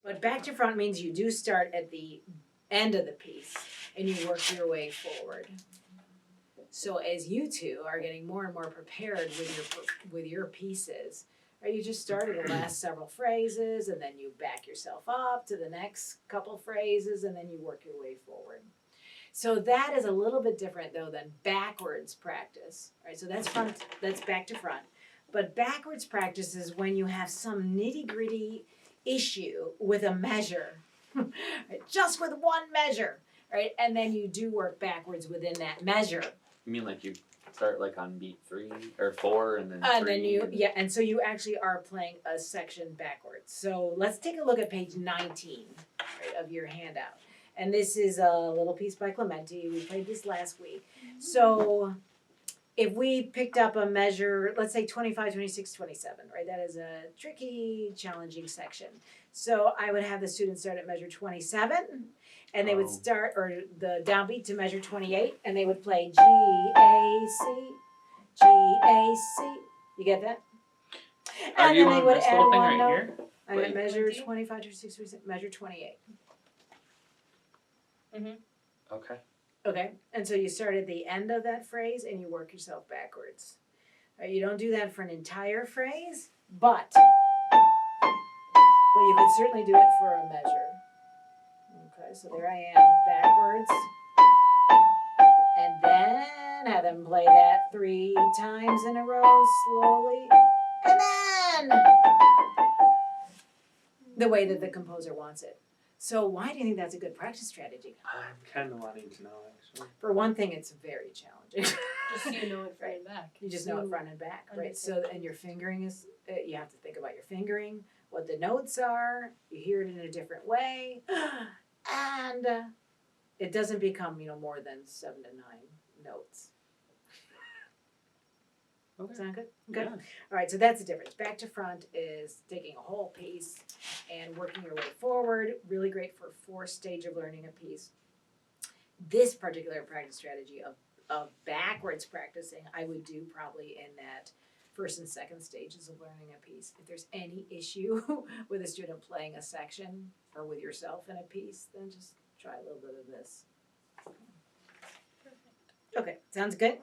But back to front means you do start at the end of the piece and you work your way forward. So as you two are getting more and more prepared with your pieces, right, you just start at the last several phrases and then you back yourself up to the next couple phrases and then you work your way forward. So that is a little bit different though than backwards practice, right? So that's back to front. But backwards practice is when you have some nitty-gritty issue with a measure, right? Just with one measure, right? And then you do work backwards within that measure. You mean like you start like on beat 3 or 4 and then 3? And then and so you actually are playing a section backwards. So let's take a look at page 19, right, of your handout. And this is a little piece by Clementi. We played this last week. So if we picked up a measure, let's say 25, 26, 27, right? That is a tricky, challenging section. So I would have the students start at measure 27, and they would start, or the downbeat to measure 28, and they would play G, A, C, G, A, C. You get that? Are And you then they on would this add little thing one right note. here? I'm at Wait. measure 25, 26, 27, measure 28. Okay. Okay, and so you start at the end of that phrase and you work yourself backwards. You don't do that for an entire phrase, but you could certainly do it for a measure. Okay, so there I am, backwards. And then have them play that 3 times in a row, slowly. And then the way that the composer wants it. So why do you think that's a good practice strategy? I'm kind of wanting to know, actually. For one thing, it's very challenging. Just so you know it front and back. You just know it front and back, right? So, and your fingering is, you have to think about your fingering, what the notes are, you hear it in a different way, and it doesn't become, more than 7 to 9 notes. Okay. Sound good? Good. Yeah. All right, so that's the difference. Back to front is taking a whole piece and working your way forward. Really great for 4th stage of learning a piece. This particular practice strategy of backwards practicing, I would do probably in that 1st and 2nd stages of learning a piece. If there's any issue with a student playing a section or with yourself in a piece, then just try a little bit of this. Perfect. Okay, sounds good?